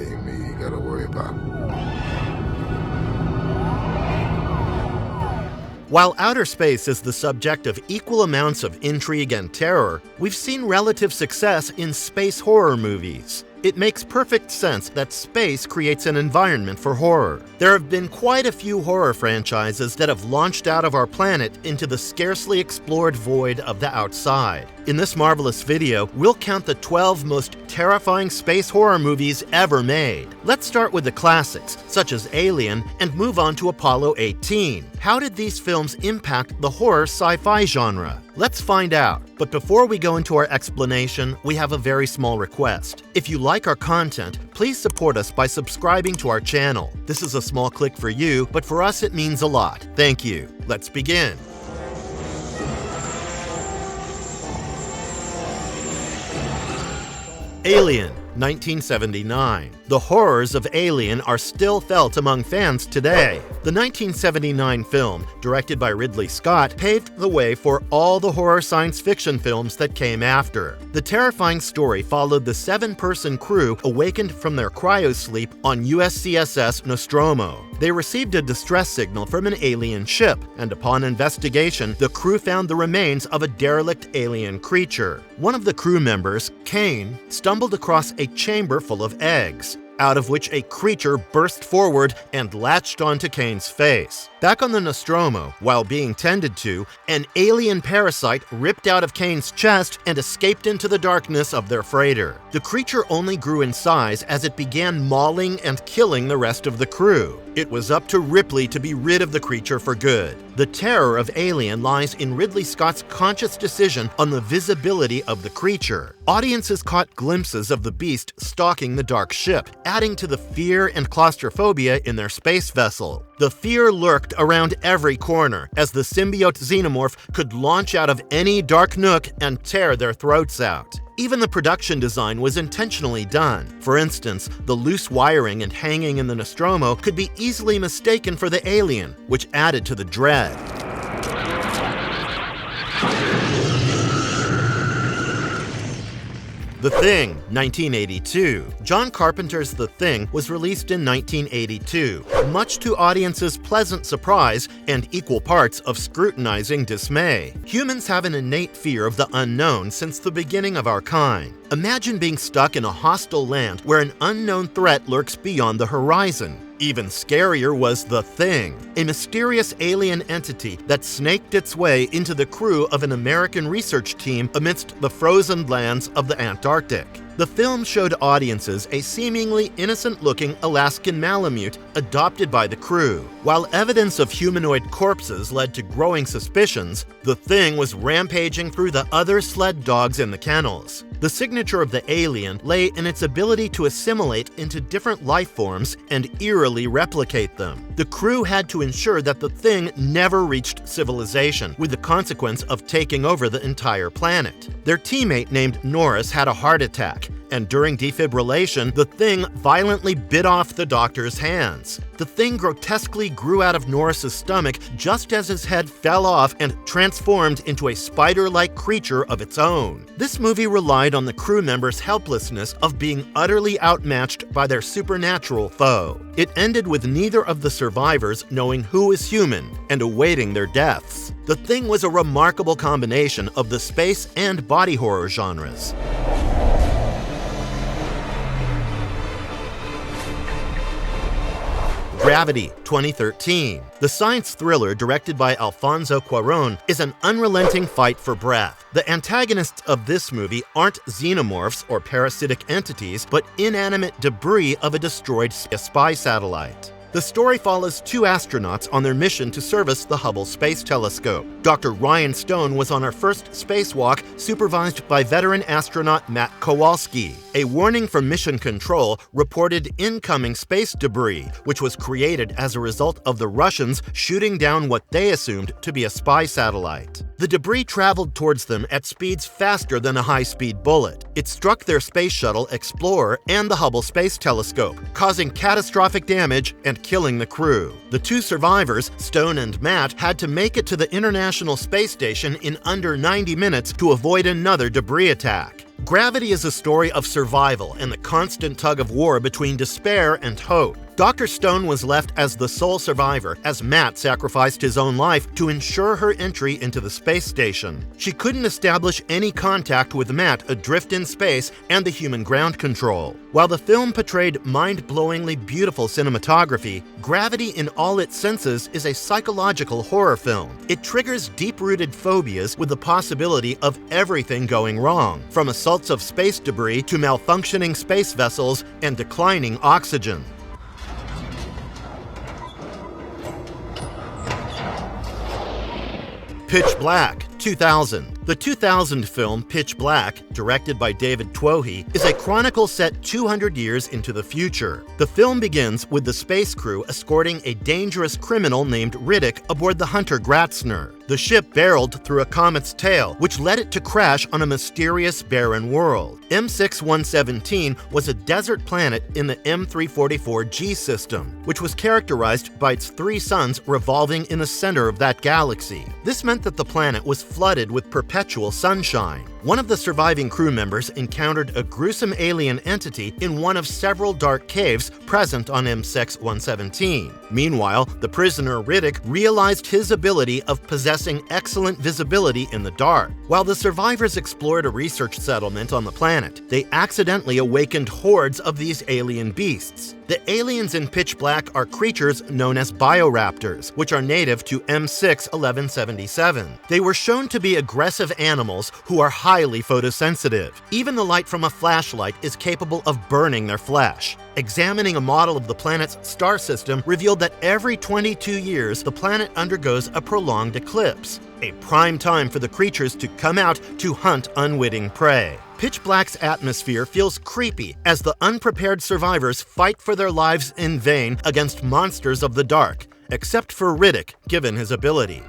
ain't me you gotta worry about. While outer space is the subject of equal amounts of intrigue and terror, we've seen relative success in space horror movies. It makes perfect sense that space creates an environment for horror. There have been quite a few horror franchises that have launched out of our planet into the scarcely explored void of the outside. In this marvelous video, we'll count the 12 most terrifying space horror movies ever made. Let's start with the classics, such as Alien, and move on to Apollo 18. How did these films impact the horror sci-fi genre? Let's find out. But before we go into our explanation, we have a very small request. If you like our content, please support us by subscribing to our channel. This is a small click for you, but for us it means a lot. Thank you. Let's begin. Alien, 1979. The horrors of Alien are still felt among fans today. The 1979 film, directed by Ridley Scott, paved the way for all the horror science fiction films that came after. The terrifying story followed the 7-person crew awakened from their cryosleep on USCSS Nostromo. They received a distress signal from an alien ship, and upon investigation, the crew found the remains of a derelict alien creature. One of the crew members, Kane, stumbled across a chamber full of eggs, out of which a creature burst forward and latched onto Kane's face. Back on the Nostromo, while being tended to, an alien parasite ripped out of Kane's chest and escaped into the darkness of their freighter. The creature only grew in size as it began mauling and killing the rest of the crew. It was up to Ripley to be rid of the creature for good. The terror of Alien lies in Ridley Scott's conscious decision on the visibility of the creature. Audiences caught glimpses of the beast stalking the dark ship, adding to the fear and claustrophobia in their space vessel. The fear lurked around every corner, as the symbiote xenomorph could launch out of any dark nook and tear their throats out. Even the production design was intentionally done. For instance, the loose wiring and hanging in the Nostromo could be easily mistaken for the alien, which added to the dread. The Thing, 1982. John Carpenter's The Thing was released in 1982, much to audiences' pleasant surprise and equal parts of scrutinizing dismay. Humans have an innate fear of the unknown since the beginning of our kind. Imagine being stuck in a hostile land where an unknown threat lurks beyond the horizon. Even scarier was The Thing, a mysterious alien entity that snaked its way into the crew of an American research team amidst the frozen lands of the Antarctic. The film showed audiences a seemingly innocent-looking Alaskan Malamute adopted by the crew. While evidence of humanoid corpses led to growing suspicions, the Thing was rampaging through the other sled dogs in the kennels. The signature of the alien lay in its ability to assimilate into different life forms and eerily replicate them. The crew had to ensure that the Thing never reached civilization, with the consequence of taking over the entire planet. Their teammate named Norris had a heart attack, and during defibrillation, the Thing violently bit off the doctor's hands. The Thing grotesquely grew out of Norris's stomach just as his head fell off and transformed into a spider-like creature of its own. This movie relied on the crew members' helplessness of being utterly outmatched by their supernatural foe. It ended with neither of the survivors knowing who is human and awaiting their deaths. The Thing was a remarkable combination of the space and body horror genres. Gravity, 2013. The science thriller directed by Alfonso Cuarón is an unrelenting fight for breath. The antagonists of this movie aren't xenomorphs or parasitic entities, but inanimate debris of a destroyed spy satellite. The story follows 2 astronauts on their mission to service the Hubble Space Telescope. Dr. Ryan Stone was on her first spacewalk, supervised by veteran astronaut Matt Kowalski. A warning from Mission Control reported incoming space debris, which was created as a result of the Russians shooting down what they assumed to be a spy satellite. The debris traveled towards them at speeds faster than a high-speed bullet. It struck their space shuttle Explorer and the Hubble Space Telescope, causing catastrophic damage and killing the crew. The 2 survivors, Stone and Matt, had to make it to the International Space Station in under 90 minutes to avoid another debris attack. Gravity is a story of survival and the constant tug of war between despair and hope. Dr. Stone was left as the sole survivor as Matt sacrificed his own life to ensure her entry into the space station. She couldn't establish any contact with Matt adrift in space and the human ground control. While the film portrayed mind-blowingly beautiful cinematography, Gravity in all its senses is a psychological horror film. It triggers deep-rooted phobias with the possibility of everything going wrong, from assaults of space debris to malfunctioning space vessels and declining oxygen. Pitch Black, 2000. The 2000 film Pitch Black, directed by David Twohy, is a chronicle set 200 years into the future. The film begins with the space crew escorting a dangerous criminal named Riddick aboard the Hunter Gratzner. The ship barreled through a comet's tail, which led it to crash on a mysterious barren world. M6117 was a desert planet in the M344G system, which was characterized by its 3 suns revolving in the center of that galaxy. This meant that the planet was flooded with perpetual sunshine. One of the surviving crew members encountered a gruesome alien entity in one of several dark caves present on M6117. Meanwhile, the prisoner Riddick realized his ability of possessing excellent visibility in the dark. While the survivors explored a research settlement on the planet, they accidentally awakened hordes of these alien beasts. The aliens in Pitch Black are creatures known as bioraptors, which are native to M6-1177. They were shown to be aggressive animals who are highly photosensitive. Even the light from a flashlight is capable of burning their flesh. Examining a model of the planet's star system revealed that every 22 years the planet undergoes a prolonged eclipse, a prime time for the creatures to come out to hunt unwitting prey. Pitch Black's atmosphere feels creepy as the unprepared survivors fight for their lives in vain against monsters of the dark, except for Riddick, given his ability.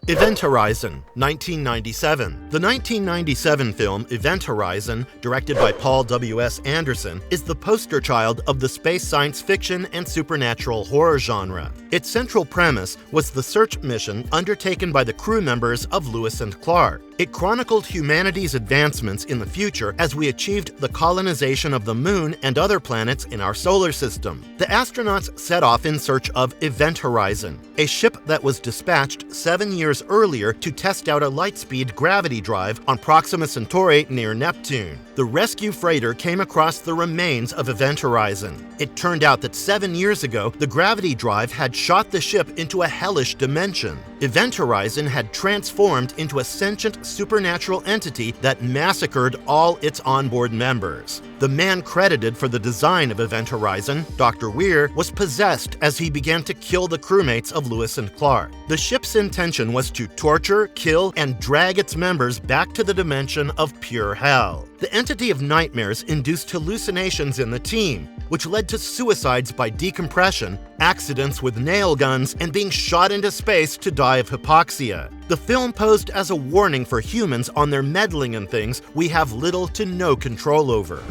Event Horizon, 1997. The 1997 film Event Horizon, directed by Paul W.S. Anderson, is the poster child of the space science fiction and supernatural horror genre. Its central premise was the search mission undertaken by the crew members of Lewis and Clark. It chronicled humanity's advancements in the future as we achieved the colonization of the moon and other planets in our solar system. The astronauts set off in search of Event Horizon, a ship that was dispatched 7 years earlier to test out a light-speed gravity drive on Proxima Centauri near Neptune. The rescue freighter came across the remains of Event Horizon. It turned out that 7 years ago, the gravity drive had shot the ship into a hellish dimension. Event Horizon had transformed into a sentient supernatural entity that massacred all its onboard members. The man credited for the design of Event Horizon, Dr. Weir, was possessed as he began to kill the crewmates of Lewis and Clark. The ship's intention was to torture, kill, and drag its members back to the dimension of pure hell. The entity of nightmares induced hallucinations in the team, which led to suicides by decompression, accidents with nail guns, and being shot into space to die of hypoxia. The film posed as a warning for humans on their meddling in things we have little to no control over.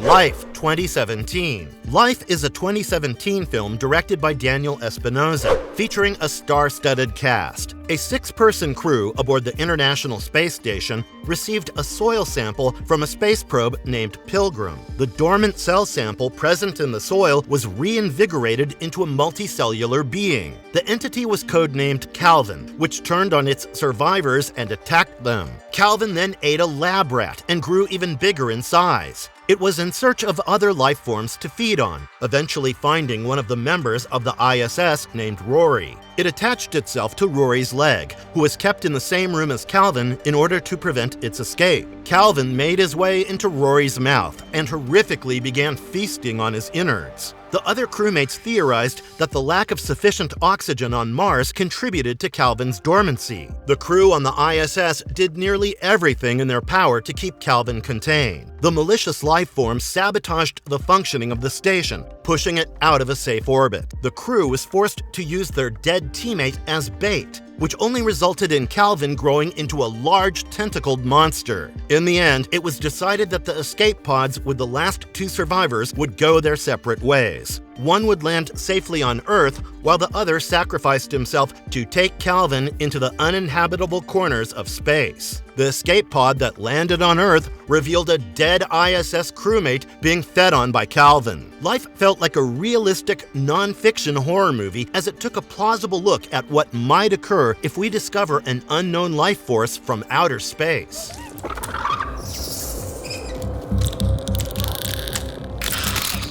Life, 2017. Life is a 2017 film directed by Daniel Espinosa, featuring a star-studded cast. A 6-person crew aboard the International Space Station received a soil sample from a space probe named Pilgrim. The dormant cell sample present in the soil was reinvigorated into a multicellular being. The entity was codenamed Calvin, which turned on its survivors and attacked them. Calvin then ate a lab rat and grew even bigger in size. It was in search of other life forms to feed on, eventually finding one of the members of the ISS named Rory. It attached itself to Rory's leg, who was kept in the same room as Calvin in order to prevent its escape. Calvin made his way into Rory's mouth and horrifically began feasting on his innards. The other crewmates theorized that the lack of sufficient oxygen on Mars contributed to Calvin's dormancy. The crew on the ISS did nearly everything in their power to keep Calvin contained. The malicious life form sabotaged the functioning of the station, pushing it out of a safe orbit. The crew was forced to use their dead teammate as bait, which only resulted in Calvin growing into a large tentacled monster. In the end, it was decided that the escape pods with the last two survivors would go their separate ways. One would land safely on Earth, while the other sacrificed himself to take Calvin into the uninhabitable corners of space. The escape pod that landed on Earth revealed a dead ISS crewmate being fed on by Calvin. Life felt like a realistic, non-fiction horror movie as it took a plausible look at what might occur if we discover an unknown life force from outer space.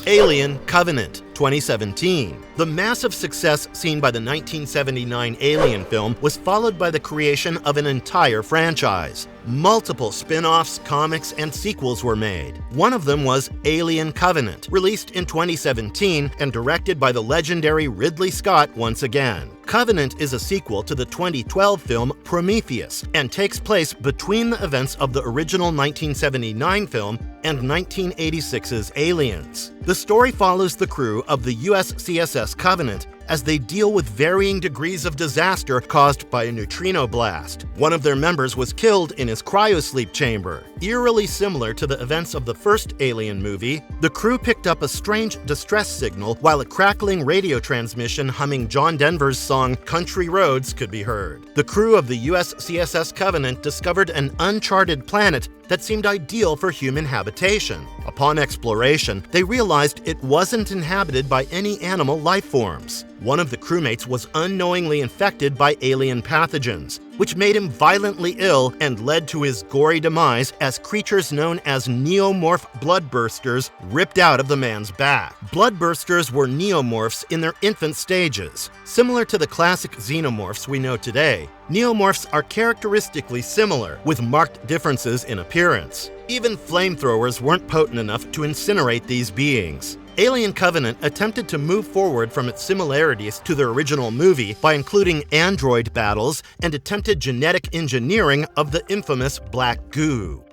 Alien Covenant, 2017. The massive success seen by the 1979 Alien film was followed by the creation of an entire franchise. Multiple spin-offs, comics, and sequels were made. One of them was Alien Covenant, released in 2017 and directed by the legendary Ridley Scott once again. Covenant is a sequel to the 2012 film Prometheus and takes place between the events of the original 1979 film and 1986's Aliens. The story follows the crew of the USCSS Covenant as they deal with varying degrees of disaster caused by a neutrino blast. One of their members was killed in his cryosleep chamber. Eerily similar to the events of the first Alien movie, the crew picked up a strange distress signal while a crackling radio transmission humming John Denver's song Country Roads could be heard. The crew of the USCSS Covenant discovered an uncharted planet that seemed ideal for human habitation. Upon exploration, they realized it wasn't inhabited by any animal life forms. One of the crewmates was unknowingly infected by alien pathogens, which made him violently ill and led to his gory demise as creatures known as neomorph bloodbursters ripped out of the man's back. Bloodbursters were neomorphs in their infant stages. Similar to the classic xenomorphs we know today, neomorphs are characteristically similar, with marked differences in appearance. Even flamethrowers weren't potent enough to incinerate these beings. Alien Covenant attempted to move forward from its similarities to the original movie by including android battles and attempted genetic engineering of the infamous black goo.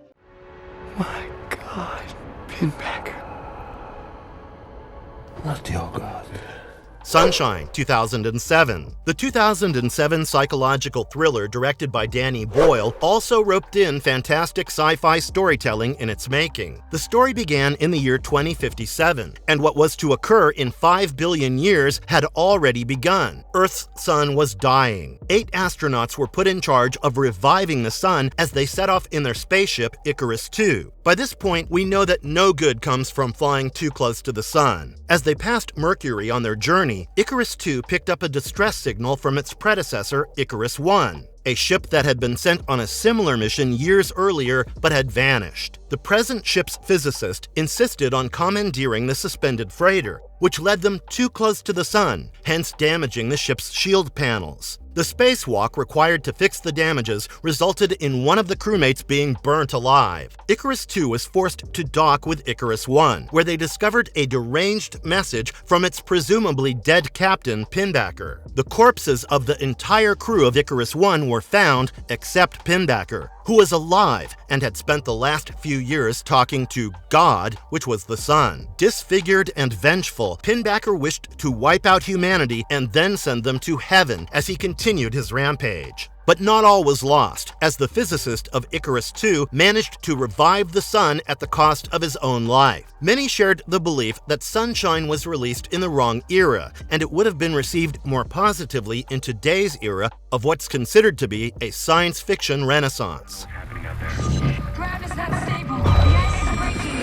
My God, Pinbacker. Not your God. Sunshine, 2007. The 2007 psychological thriller directed by Danny Boyle also roped in fantastic sci-fi storytelling in its making. The story began in the year 2057, and what was to occur in 5 billion years had already begun. Earth's sun was dying. 8 astronauts were put in charge of reviving the sun as they set off in their spaceship Icarus II. By this point, we know that no good comes from flying too close to the sun. As they passed Mercury on their journey, Icarus II picked up a distress signal from its predecessor, Icarus I, a ship that had been sent on a similar mission years earlier but had vanished. The present ship's physicist insisted on commandeering the suspended freighter, which led them too close to the sun, hence damaging the ship's shield panels. The spacewalk required to fix the damages resulted in one of the crewmates being burnt alive. Icarus II was forced to dock with Icarus I, where they discovered a deranged message from its presumably dead captain, Pinbacker. The corpses of the entire crew of Icarus I were found, except Pinbacker, who was alive and had spent the last few years talking to God, which was the sun. Disfigured and vengeful, Pinbacker wished to wipe out humanity and then send them to heaven as he continued his rampage. But not all was lost, as the physicist of Icarus II managed to revive the sun at the cost of his own life. Many shared the belief that Sunshine was released in the wrong era, and it would have been received more positively in today's era of what's considered to be a science fiction renaissance. Ground is not stable. The ice is breaking.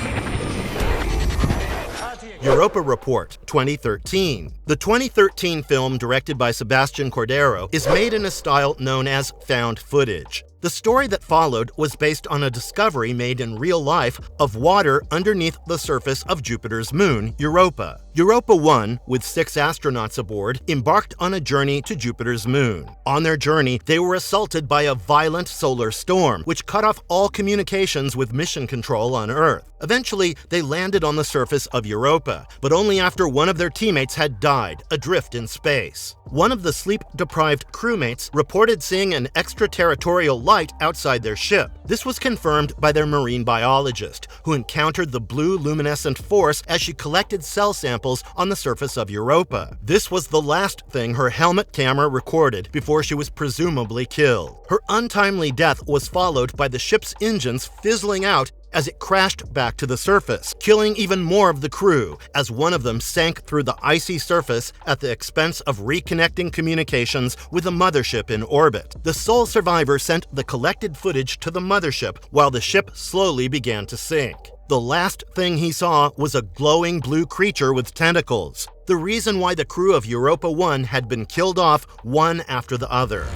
Europa Report, 2013. The 2013 film, directed by Sebastian Cordero, is made in a style known as found footage. The story that followed was based on a discovery made in real life of water underneath the surface of Jupiter's moon, Europa. Europa 1, with 6 astronauts aboard, embarked on a journey to Jupiter's moon. On their journey, they were assaulted by a violent solar storm, which cut off all communications with mission control on Earth. Eventually, they landed on the surface of Europa, but only after one of their teammates had died, adrift in space. One of the sleep-deprived crewmates reported seeing an extraterritorial light outside their ship. This was confirmed by their marine biologist, who encountered the blue luminescent force as she collected cell samples on the surface of Europa. This was the last thing her helmet camera recorded before she was presumably killed. Her untimely death was followed by the ship's engines fizzling out as it crashed back to the surface, killing even more of the crew, as one of them sank through the icy surface at the expense of reconnecting communications with the mothership in orbit. The sole survivor sent the collected footage to the mothership while the ship slowly began to sink. The last thing he saw was a glowing blue creature with tentacles, the reason why the crew of Europa 1 had been killed off one after the other.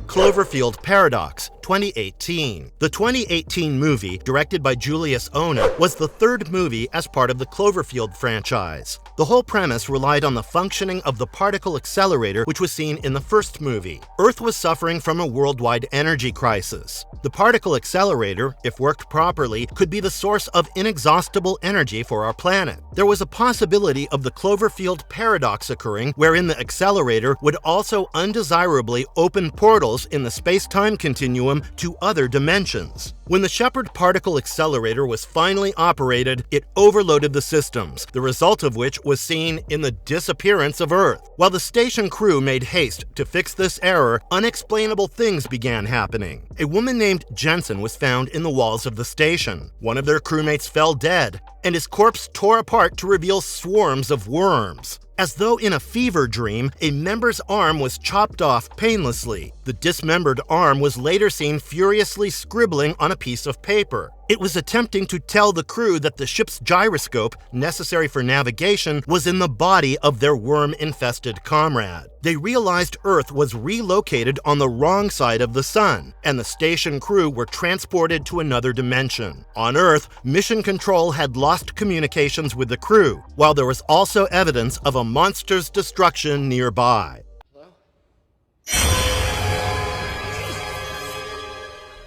Cloverfield Paradox, 2018. The 2018 movie, directed by Julius Onah, was the third movie as part of the Cloverfield franchise. The whole premise relied on the functioning of the particle accelerator, which was seen in the first movie. Earth was suffering from a worldwide energy crisis. The particle accelerator, if worked properly, could be the source of inexhaustible energy for our planet. There was a possibility of the Cloverfield paradox occurring, wherein the accelerator would also undesirably open portals in the space-time continuum to other dimensions. When the Shepard particle accelerator was finally operated, it overloaded the systems, the result of which was seen in the disappearance of Earth. While the station crew made haste to fix this error, unexplainable things began happening. A woman named Jensen was found in the walls of the station. One of their crewmates fell dead, and his corpse tore apart to reveal swarms of worms. As though in a fever dream, a member's arm was chopped off painlessly. The dismembered arm was later seen furiously scribbling on a piece of paper. It was attempting to tell the crew that the ship's gyroscope, necessary for navigation, was in the body of their worm-infested comrade. They realized Earth was relocated on the wrong side of the sun, and the station crew were transported to another dimension. On Earth, Mission Control had lost communications with the crew, while there was also evidence of a monster's destruction nearby.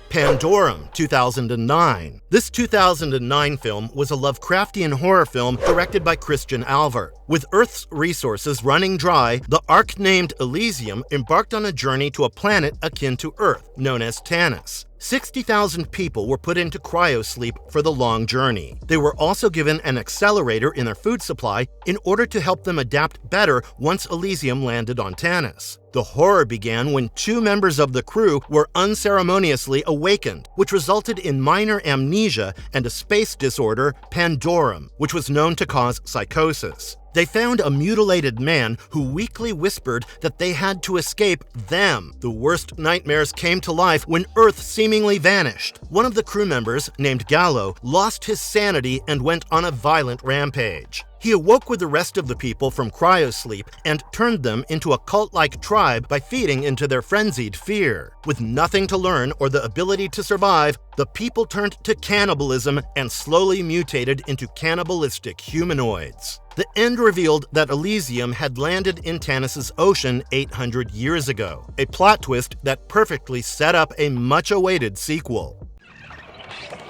Pandorum, 2009. This 2009 film was a Lovecraftian horror film directed by Christian Alvar. With Earth's resources running dry, the ark named Elysium embarked on a journey to a planet akin to Earth, known as Tanis. 60,000 people were put into cryosleep for the long journey. They were also given an accelerator in their food supply in order to help them adapt better once Elysium landed on Tanis. The horror began when 2 members of the crew were unceremoniously awakened, which resulted in minor amnesia and a space disorder, Pandorum, which was known to cause psychosis. They found a mutilated man who weakly whispered that they had to escape them. The worst nightmares came to life when Earth seemingly vanished. One of the crew members, named Gallo, lost his sanity and went on a violent rampage. He awoke with the rest of the people from cryosleep and turned them into a cult-like tribe by feeding into their frenzied fear. With nothing to learn or the ability to survive, the people turned to cannibalism and slowly mutated into cannibalistic humanoids. The end revealed that Elysium had landed in Tanis' ocean 800 years ago, a plot twist that perfectly set up a much-awaited sequel.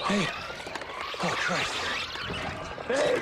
Hey! Oh, Christ. Hey!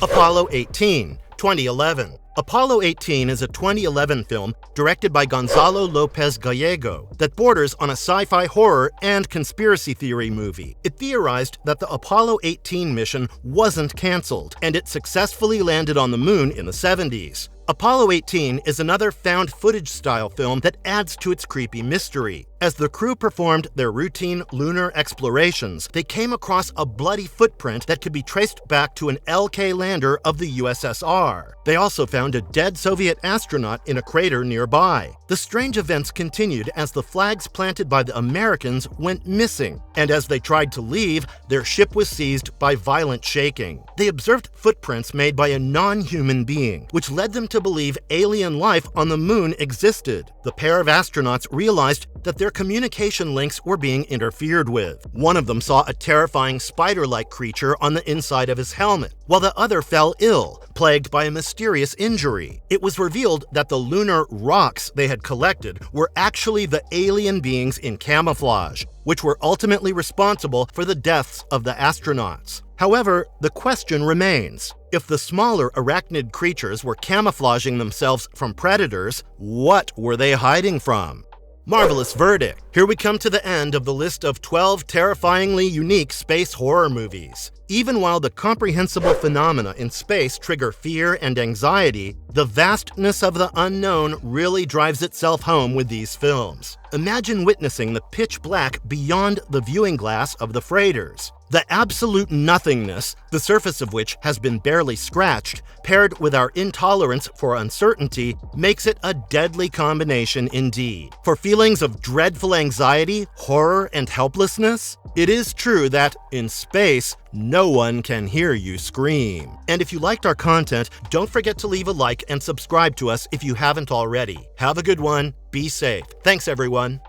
Apollo 18, 2011. Apollo 18 is a 2011 film directed by Gonzalo Lopez Gallego that borders on a sci-fi horror and conspiracy theory movie. It theorized that the Apollo 18 mission wasn't canceled, and it successfully landed on the moon in the 70s. Apollo 18 is another found footage style film that adds to its creepy mystery. As the crew performed their routine lunar explorations, they came across a bloody footprint that could be traced back to an LK lander of the USSR. They also found a dead Soviet astronaut in a crater nearby. The strange events continued as the flags planted by the Americans went missing, and as they tried to leave, their ship was seized by violent shaking. They observed footprints made by a non-human being, which led them to believe alien life on the moon existed. The pair of astronauts realized that their communication links were being interfered with. One of them saw a terrifying spider-like creature on the inside of his helmet, while the other fell ill, plagued by a mysterious injury. It was revealed that the lunar rocks they had collected were actually the alien beings in camouflage, which were ultimately responsible for the deaths of the astronauts. However, the question remains. If the smaller arachnid creatures were camouflaging themselves from predators, what were they hiding from? Marvelous verdict. Here we come to the end of the list of 12 terrifyingly unique space horror movies. Even while the comprehensible phenomena in space trigger fear and anxiety, the vastness of the unknown really drives itself home with these films. Imagine witnessing the pitch black beyond the viewing glass of the freighters. The absolute nothingness, the surface of which has been barely scratched, paired with our intolerance for uncertainty, makes it a deadly combination indeed. For feelings of dreadful anxiety, horror, and helplessness, it is true that, in space, no one can hear you scream. And if you liked our content, don't forget to leave a like and subscribe to us if you haven't already. Have a good one. Be safe. Thanks, everyone.